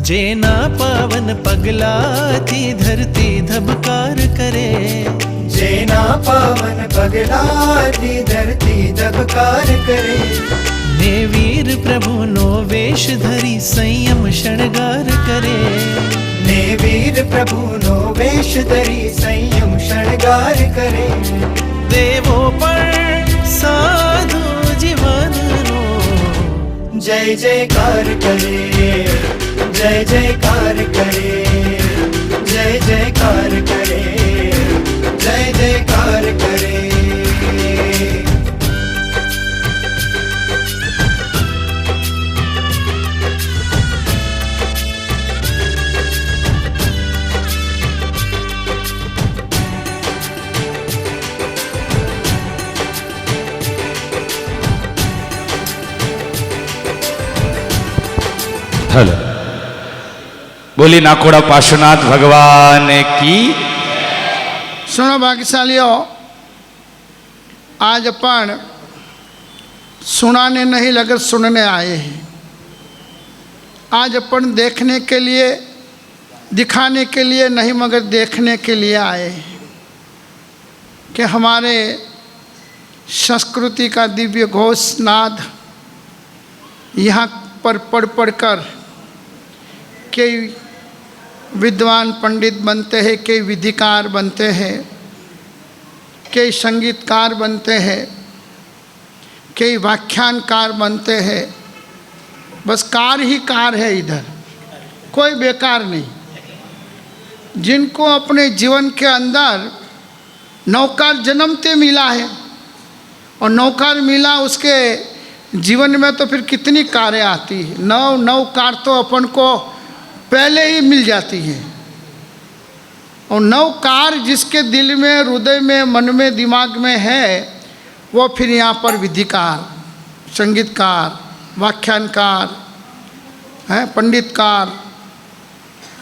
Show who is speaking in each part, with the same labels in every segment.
Speaker 1: जेना पावन पगला थी धरती धबकार करे,
Speaker 2: जेना पावन पगला थी धरती धबकार करे।
Speaker 1: ने वीर प्रभु नो वेश धरी संयम शृंगार करे,
Speaker 2: ने वीर प्रभु नो वेश धरी संयम शृंगार करे।
Speaker 1: देवो पर साधु जीवन नो
Speaker 2: जय जयकार करे, जय जयकार करे, जय जयकार करे, जय जयकार करे।
Speaker 3: हेलो, बोली नाकोड़ा पार्श्वनाथ भगवान की।
Speaker 4: सुनो भाग्यशालियों, आज अपन सुनाने नहीं लगर सुनने आए हैं। आज अपन देखने के लिए दिखाने के लिए नहीं मगर देखने के लिए आए हैं कि हमारे संस्कृति का दिव्य घोष नाद यहाँ पर पढ़ पढ़कर कई विद्वान पंडित बनते हैं, कई विधिकार बनते हैं, कई संगीतकार बनते हैं, कई व्याख्यानकार बनते हैं। बस कार ही कार है, इधर कोई बेकार नहीं। जिनको अपने जीवन के अंदर नौकार जन्मते मिला है और नौकार मिला, उसके जीवन में तो फिर कितनी कारें आती है। नौ कार तो अपन को पहले ही मिल जाती है। और 9 कार जिसके दिल में, हृदय में, मन में, दिमाग में है, वो फिर यहाँ पर विधिकार, संगीतकार, व्याख्यानकार हैं, पंडितकार।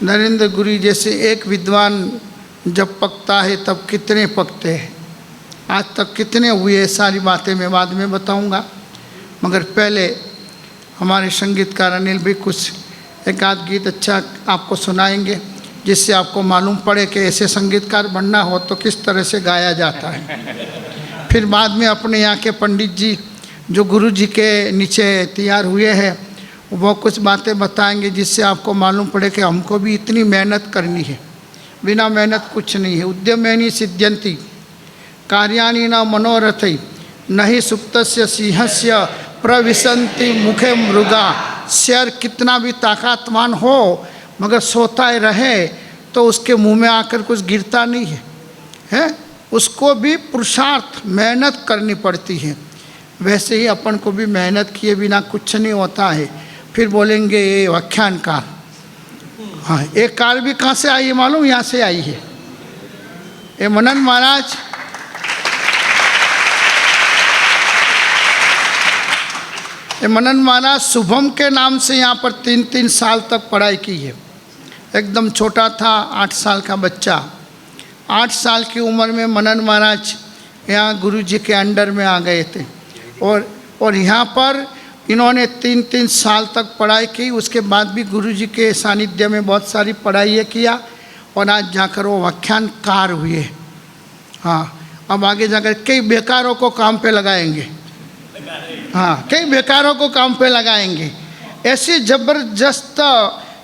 Speaker 4: नरेंद्र गुरु जैसे एक विद्वान जब पकता है तब कितने पकते हैं, आज तक कितने हुए, सारी बातें मैं बाद में बताऊंगा। मगर पहले हमारे संगीतकार अनिल भी कुछ एक आध गीत अच्छा आपको सुनाएंगे, जिससे आपको मालूम पड़े कि ऐसे संगीतकार बनना हो तो किस तरह से गाया जाता है। फिर बाद में अपने यहाँ के पंडित जी जो गुरु जी के नीचे तैयार हुए हैं, वो कुछ बातें बताएंगे जिससे आपको मालूम पड़े कि हमको भी इतनी मेहनत करनी है। बिना मेहनत कुछ नहीं है। उद्यमेनि सिद्ध्यन्ति कार्याणि न मनोरथै, नहीं सुप्तस्य सिंहस्य प्रविशन्ति मुखे मृगा। शेर कितना भी ताकतवान हो मगर सोता रहे तो उसके मुंह में आकर कुछ गिरता नहीं है, हैं? उसको भी पुरुषार्थ मेहनत करनी पड़ती है। वैसे ही अपन को भी मेहनत किए बिना कुछ नहीं होता है। फिर बोलेंगे ये व्याख्यानकार। हाँ, एक कार भी कहाँ से आई है मालूम? यहाँ से आई है। ये मनन महाराज, ये मनन महाराज शुभम के नाम से यहाँ पर 3-3 साल तक पढ़ाई की है। एकदम छोटा था, 8 साल का बच्चा। 8 साल की उम्र में मनन महाराज यहाँ गुरु जी के अंडर में आ गए थे और यहाँ पर इन्होंने 3-3 साल तक पढ़ाई की। उसके बाद भी गुरु जी के सानिध्य में बहुत सारी पढ़ाई किया और आज जाकर वो व्याख्यानकार हुए। हाँ, अब आगे जाकर कई बेकारों को काम पे लगाएंगे। हाँ, कई बेकारों को काम पे लगाएंगे। ऐसी ज़बरदस्त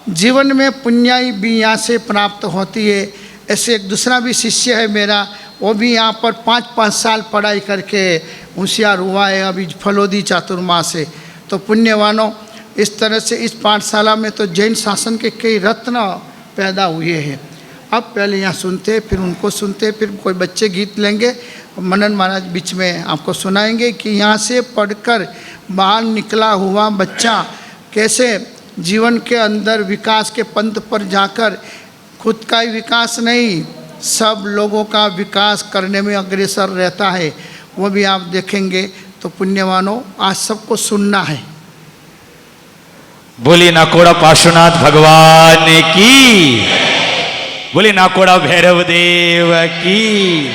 Speaker 4: जीवन में पुण्याई भी यहाँ से प्राप्त होती है। ऐसे एक दूसरा भी शिष्य है मेरा, वो भी यहाँ पर 5-5 साल पढ़ाई करके होशियार हुआ है अभी फलोदी चातुर्मास से। तो पुण्यवानों, इस तरह से इस पाठशाला में तो जैन शासन के कई रत्न पैदा हुए हैं। अब पहले यहाँ सुनते, फिर उनको सुनते, फिर कोई बच्चे गीत लेंगे, मनन महाराज बीच में आपको सुनाएंगे कि यहाँ से पढ़कर बाहर निकला हुआ बच्चा कैसे जीवन के अंदर विकास के पंथ पर जाकर खुद का ही विकास नहीं, सब लोगों का विकास करने में अग्रसर रहता है। वो भी आप देखेंगे। तो पुण्यवानों, आज सबको सुनना है।
Speaker 3: बोली नाकोड़ा पार्श्वनाथ भगवान की, बोली नाकोड़ा भैरव देव की,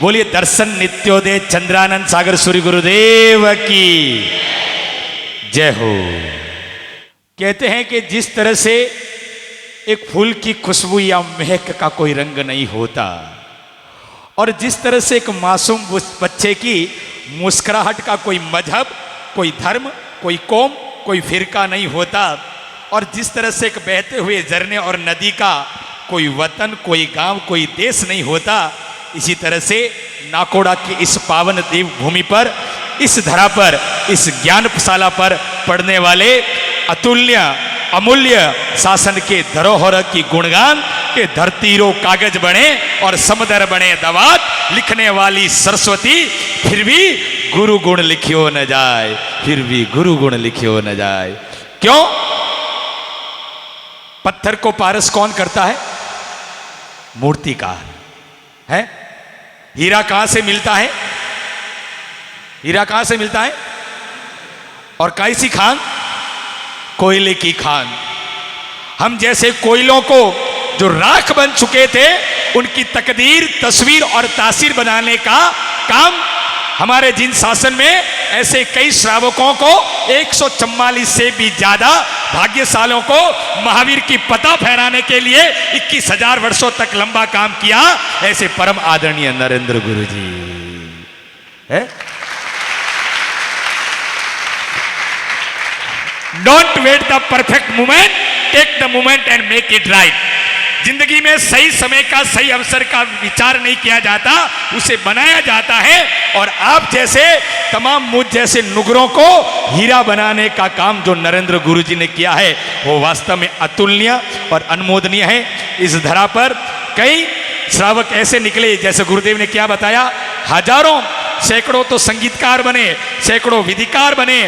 Speaker 3: बोलिए दर्शन नित्योदय चंद्रानंद सागर सूर्य गुरुदेव की जय हो। कहते हैं कि जिस तरह से एक फूल की खुशबू या महक का कोई रंग नहीं होता, और जिस तरह से एक मासूम बच्चे की मुस्कुराहट का कोई मजहब, कोई धर्म, कोई कौम, कोई फिरका नहीं होता, और जिस तरह से एक बहते हुए झरने और नदी का कोई वतन, कोई गांव, कोई देश नहीं होता, इसी तरह से नाकोड़ा की इस पावन देव भूमि पर, इस धरा पर, इस ज्ञानशाला पर पढ़ने वाले अतुल्य अमूल्य शासन के धरोहर की गुणगान के धरतीरो कागज बने और समदर बने दवात लिखने वाली सरस्वती, फिर भी गुरु गुण लिखियो न जाए, फिर भी गुरु गुण लिखियो न जाए। क्यों? पत्थर को पारस कौन करता है? मूर्तिकार है। हीरा कहां से मिलता है? हीरा कहां से मिलता है? और कैसी खान? कोयले की खान। हम जैसे कोयलों को जो राख बन चुके थे, उनकी तकदीर, तस्वीर और तासीर बनाने का काम हमारे जिन शासन में ऐसे कई श्रावकों को 144 से भी ज्यादा भाग्यशालों को महावीर की पता फहराने के लिए 21,000 वर्षों तक लंबा काम किया, ऐसे परम आदरणीय नरेंद्र गुरु जी है। Don't wait the perfect moment, take the moment and make it right. जिंदगी में सही समय का, सही अवसर का विचार नहीं किया जाता, उसे बनाया जाता है। और आप जैसे तमाम मुझ जैसे नुगरों को हीरा बनाने का काम जो नरेंद्र गुरु जी ने किया है, वो वास्तव में अतुलनीय और अनुमोदनीय है। इस धरा पर कई श्रावक ऐसे निकले, जैसे गुरुदेव ने क्या बताया, हजारों, सैकड़ों तो संगीतकार बने, सैकड़ों विधिकार बने,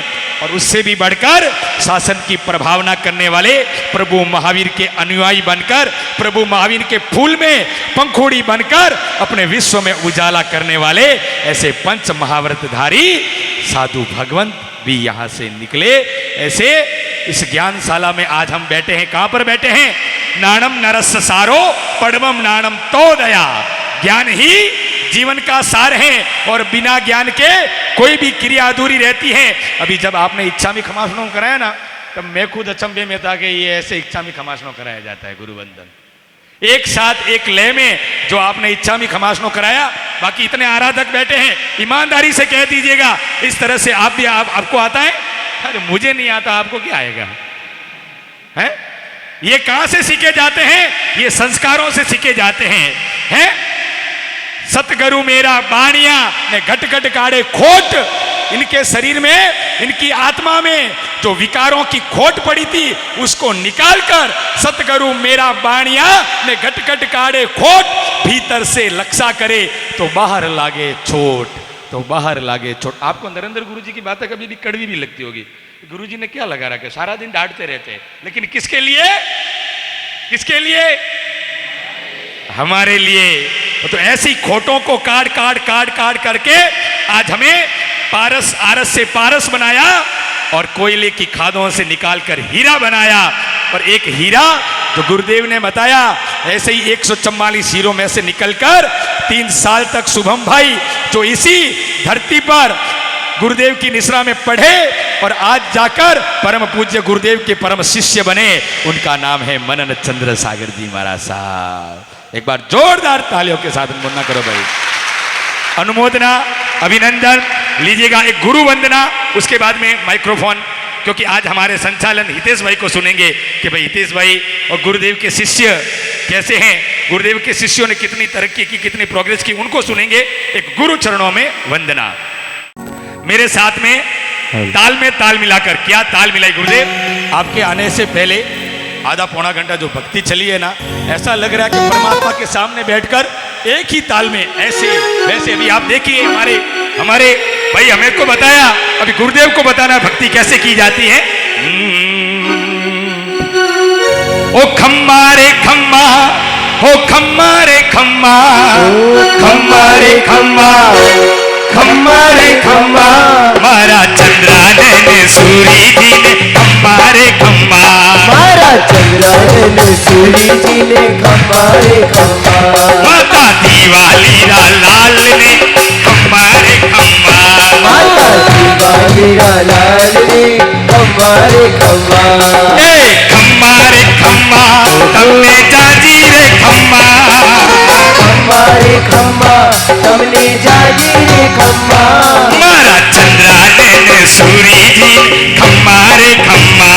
Speaker 3: और उससे भी बढ़कर शासन की प्रभावना करने वाले प्रभु महावीर के अनुयायी बनकर, प्रभु महावीर के फूल में पंखुड़ी बनकर अपने विश्व में उजाला करने वाले ऐसे पंच महाव्रतधारी साधु भगवंत भी यहाँ से निकले। ऐसे इस ज्ञानशाला में आज हम बैठे हैं। कहां पर बैठे हैं? नाणम नरस सारो पड़मम नाणम तो दया। ज्ञान ही जीवन का सार है, और बिना ज्ञान के कोई भी क्रिया अधूरी रहती है। अभी जब आपने इच्छा में खमासनो कराया ना, तब मैं खुद अचंभे में था कि ये ऐसे इच्छा में खमासनो कराया जाता है। गुरुवंदन एक साथ एक लय में जो आपने इच्छा में खमासनो कराया, बाकी इतने आराधक बैठे हैं, ईमानदारी से कह दीजिएगा इस तरह से आप भी आपको आता है? अरे मुझे नहीं आता, आपको क्या आएगा? है ये कहां से सीखे जाते हैं? ये संस्कारों से सीखे जाते हैं। सतगुरु मेरा बाणिया ने घट घट काढ़े खोट। इनके शरीर में, इनकी आत्मा में जो विकारों की खोट पड़ी थी, उसको निकालकर सतगुरु मेरा बाणिया ने घट घट काढ़े खोट। भीतर से लक्षा करे तो बाहर लागे छोट, तो बाहर लागे छोट। आपको नरेंद्र गुरु जी की बातें कभी भी कड़वी भी लगती होगी। गुरु जी ने क्या लगा रखा, सारा दिन डांटते रहते हैं, लेकिन किसके लिए? किसके लिए? हमारे लिए। तो ऐसी खोटों को काट काट काट काट करके आज हमें पारस, आरस से पारस बनाया, और कोयले की खादों से निकालकर हीरा बनाया। और एक हीरा जो गुरुदेव ने बताया, ऐसे ही 144 हीरों में से निकलकर 3 साल तक शुभम भाई, जो इसी धरती पर गुरुदेव की निश्रा में पढ़े और आज जाकर परम पूज्य गुरुदेव के परम शिष्य बने, उनका नाम है मनन चंद्र सागर जी महाराज साहब। एक बार जोरदार तालियों के साथ अनुमोदना करो भाई। अनुमोदना, अभिनंदन लीजिएगा, एक गुरु वंदना, उसके बाद में माइक्रोफोन, क्योंकि आज हमारे संचालन हितेश भाई को सुनेंगे कि भाई हितेश भाई और गुरुदेव के शिष्य कैसे हैं, गुरुदेव के शिष्यों ने कितनी तरक्की की, कितनी प्रोग्रेस की, उनको सुनेंगे। एक गुरु चरणों में वंदना। मेरे साथ में ताल में ताल मिलाकर, क्या ताल मिलाई गुरुदेव? आपके आने से पहले आधा पौना घंटा जो भक्ति चली है ना, ऐसा लग रहा है कि परमात्मा के सामने बैठकर एक ही ताल में ऐसे वैसे। अभी आप देखिए, हमारे भाई हमें को बताया, अभी गुरुदेव को बताना भक्ति कैसे की जाती है। ओ खम्मा रे खम्मा, हो खम्मा रे खम्मा, खम्मा रे खम्मा, खम्मा रे खम्मा, मारा चंद्रानन सूरी जी ने खम्मा रे खम्मा,
Speaker 5: मारा चंद्रानन सूरी जी ने खम्मा रे खम्मा,
Speaker 3: माता दिवाली लाल ने खम्मा रे खम्मा,
Speaker 5: माता दिवाली हीरा लाल रे खम्मा रे खम्मा
Speaker 3: ए खम्मा रे खम्मा तमने जाजी रे खम्मा
Speaker 5: खम्मा रे खम्मा तमने जागी रे खम्मा
Speaker 3: मारा चंद्रा ने सूरी जी खम्मा रे खम्मा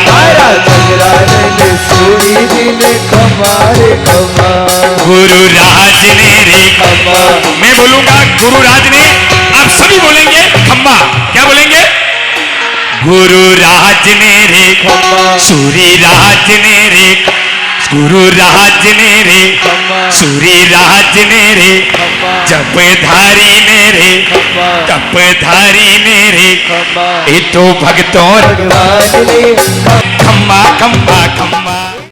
Speaker 5: मारा चंद्रानंद सूरी जी ने खम्मा रे खम्मा
Speaker 3: गुरु राज ने रे
Speaker 5: खम्मा
Speaker 3: मैं बोलूंगा गुरु राज ने आप सभी बोलेंगे खम्मा क्या बोलेंगे गुरु राज ने रे सूरी राज ने रे गुरु राज ने रे सूरी राज ने रे जपधारी ने रे तपधारी ने रे ये तो भक्तों
Speaker 5: भगवान ने
Speaker 3: खम्मा खम्मा खम्मा